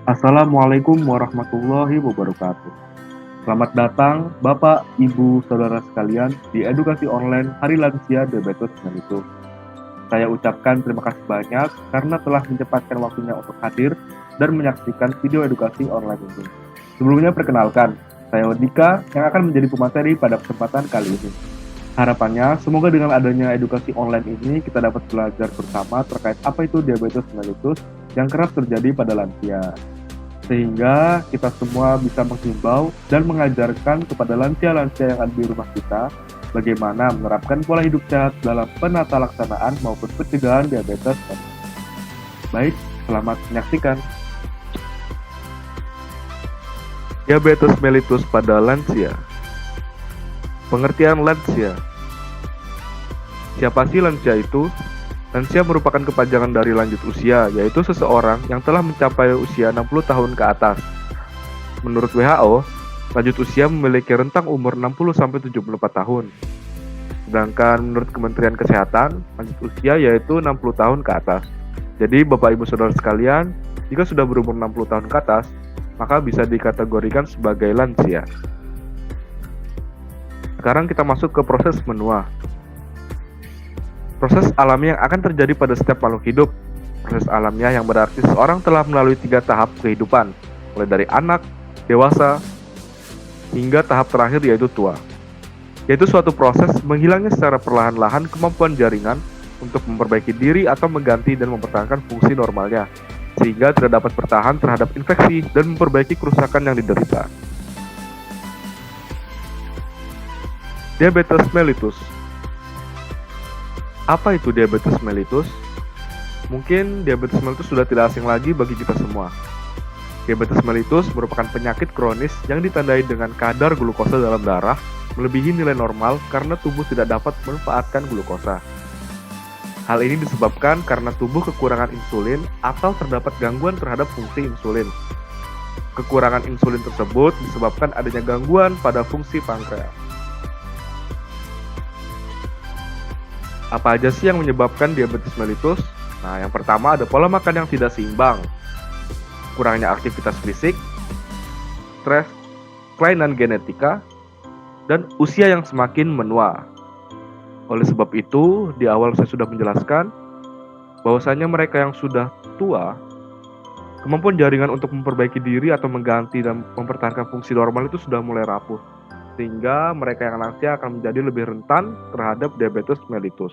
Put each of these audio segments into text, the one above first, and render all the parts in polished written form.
Assalamualaikum warahmatullahi wabarakatuh. Selamat datang Bapak, Ibu, Saudara sekalian di edukasi online Hari Lansia Diabetes Mellitus. Saya ucapkan terima kasih banyak karena telah menyempatkan waktunya untuk hadir dan menyaksikan video edukasi online ini. Sebelumnya perkenalkan, saya Dika yang akan menjadi pemateri pada kesempatan kali ini. Harapannya, semoga dengan adanya edukasi online ini kita dapat belajar bersama terkait apa itu diabetes mellitus yang kerap terjadi pada lansia. Sehingga kita semua bisa menghimbau dan mengajarkan kepada lansia-lansia yang ada di rumah kita bagaimana menerapkan pola hidup sehat dalam penata laksanaan maupun pencegahan diabetes. Baik, selamat menyaksikan. Diabetes mellitus pada lansia. Pengertian lansia. Siapa sih lansia itu? Lansia merupakan kepanjangan dari lanjut usia, yaitu seseorang yang telah mencapai usia 60 tahun ke atas. Menurut WHO, lanjut usia memiliki rentang umur 60-74 tahun. Sedangkan menurut Kementerian Kesehatan, lanjut usia yaitu 60 tahun ke atas. Jadi Bapak Ibu Saudara sekalian, jika sudah berumur 60 tahun ke atas, maka bisa dikategorikan sebagai lansia. Sekarang kita masuk ke proses menua. Proses alamiah yang akan terjadi pada setiap makhluk hidup. Proses alamiah yang berarti seseorang telah melalui 3 tahap kehidupan, mulai dari anak, dewasa, hingga tahap terakhir yaitu tua. Yaitu suatu proses menghilangnya secara perlahan-lahan kemampuan jaringan untuk memperbaiki diri atau mengganti dan mempertahankan fungsi normalnya, sehingga tidak dapat bertahan terhadap infeksi dan memperbaiki kerusakan yang diderita. Diabetes mellitus. Apa itu diabetes mellitus? Mungkin diabetes mellitus sudah tidak asing lagi bagi kita semua. Diabetes mellitus merupakan penyakit kronis yang ditandai dengan kadar glukosa dalam darah melebihi nilai normal karena tubuh tidak dapat memanfaatkan glukosa. Hal ini disebabkan karena tubuh kekurangan insulin atau terdapat gangguan terhadap fungsi insulin. Kekurangan insulin tersebut disebabkan adanya gangguan pada fungsi pankreas. Apa aja sih yang menyebabkan diabetes mellitus? Nah, yang pertama ada pola makan yang tidak seimbang, kurangnya aktivitas fisik, stres, kelainan genetika, dan usia yang semakin menua. Oleh sebab itu, di awal saya sudah menjelaskan bahwasanya mereka yang sudah tua, kemampuan jaringan untuk memperbaiki diri atau mengganti dan mempertahankan fungsi normal itu sudah mulai rapuh. Sehingga mereka yang lansia akan menjadi lebih rentan terhadap diabetes mellitus.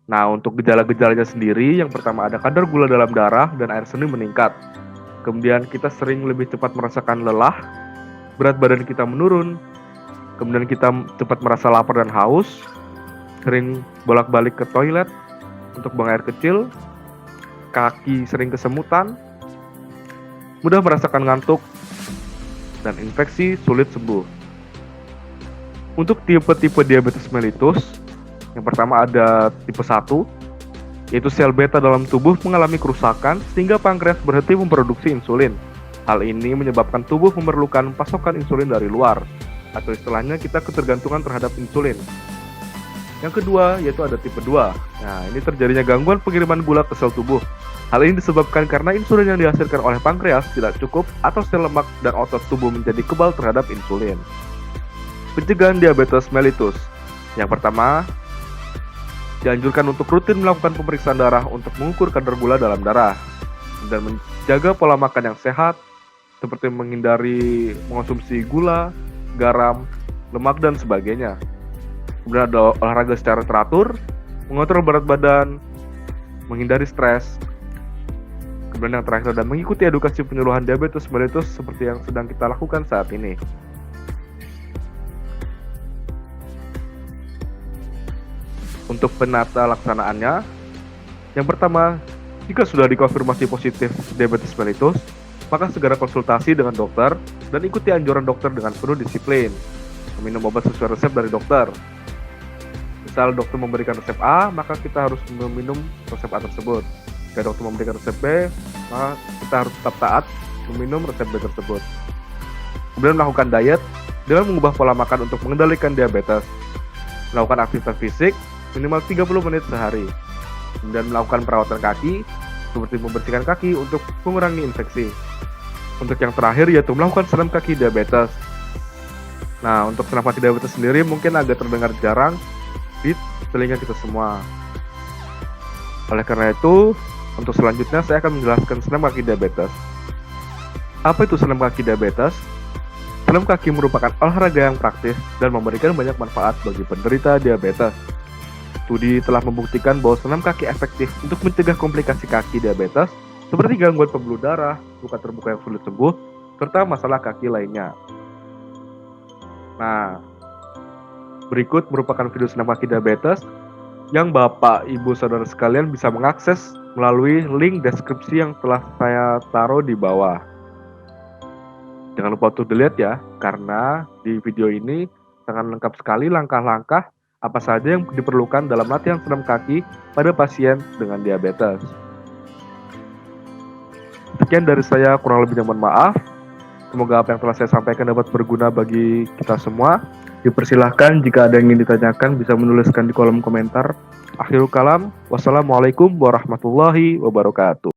Nah, untuk gejala-gejalanya sendiri, yang pertama ada kadar gula dalam darah dan air seni meningkat. Kemudian kita sering lebih cepat merasakan lelah, berat badan kita menurun, kemudian kita cepat merasa lapar dan haus, sering bolak-balik ke toilet untuk buang air kecil, kaki sering kesemutan, mudah merasakan ngantuk, dan infeksi sulit sembuh. Untuk tipe-tipe diabetes mellitus, yang pertama ada tipe 1, yaitu sel beta dalam tubuh mengalami kerusakan sehingga pankreas berhenti memproduksi insulin. Hal ini menyebabkan tubuh memerlukan pasokan insulin dari luar, atau istilahnya kita ketergantungan terhadap insulin. Yang kedua, yaitu ada tipe 2. Nah, ini terjadinya gangguan pengiriman gula ke sel tubuh. Hal ini disebabkan karena insulin yang dihasilkan oleh pankreas tidak cukup atau sel lemak dan otot tubuh menjadi kebal terhadap insulin. Pencegahan diabetes mellitus. Yang pertama, dianjurkan untuk rutin melakukan pemeriksaan darah untuk mengukur kadar gula dalam darah dan menjaga pola makan yang sehat seperti menghindari mengonsumsi gula, garam, lemak, dan sebagainya. Kemudian ada olahraga secara teratur, mengontrol berat badan, menghindari stres. Kemudian yang terakhir adalah mengikuti edukasi penyuluhan diabetes mellitus seperti yang sedang kita lakukan saat ini. Untuk penata laksanaannya, yang pertama, jika sudah dikonfirmasi positif diabetes mellitus, maka segera konsultasi dengan dokter dan ikuti anjuran dokter dengan penuh disiplin. Meminum obat sesuai resep dari dokter. Misal dokter memberikan resep A, maka kita harus meminum resep A tersebut. Jika dokter memberikan resep B, maka kita harus tetap taat meminum resep B tersebut. Kemudian melakukan diet dengan mengubah pola makan untuk mengendalikan diabetes. Melakukan aktivitas fisik minimal 30 menit sehari. Kemudian melakukan perawatan kaki seperti membersihkan kaki untuk mengurangi infeksi. Untuk yang terakhir yaitu melakukan senam kaki diabetes. Nah, untuk senam kaki diabetes sendiri mungkin agak terdengar jarang di telinga kita semua. Oleh karena itu, untuk selanjutnya saya akan menjelaskan senam kaki diabetes. Apa itu senam kaki diabetes? Senam kaki merupakan olahraga yang praktis dan memberikan banyak manfaat bagi penderita diabetes. Studi telah membuktikan bahwa senam kaki efektif untuk mencegah komplikasi kaki diabetes seperti gangguan pembuluh darah, luka terbuka yang sulit sembuh, serta masalah kaki lainnya. Nah, berikut merupakan video senam kaki diabetes yang Bapak, Ibu, Saudara sekalian bisa mengakses melalui link deskripsi yang telah saya taruh di bawah. Jangan lupa untuk dilihat ya, karena di video ini sangat lengkap sekali langkah-langkah apa saja yang diperlukan dalam latihan senam kaki pada pasien dengan diabetes. Sekian dari saya, kurang lebihnya mohon maaf. Semoga apa yang telah saya sampaikan dapat berguna bagi kita semua. Dipersilahkan jika ada yang ingin ditanyakan bisa menuliskan di kolom komentar. Akhirul kalam, wassalamualaikum warahmatullahi wabarakatuh.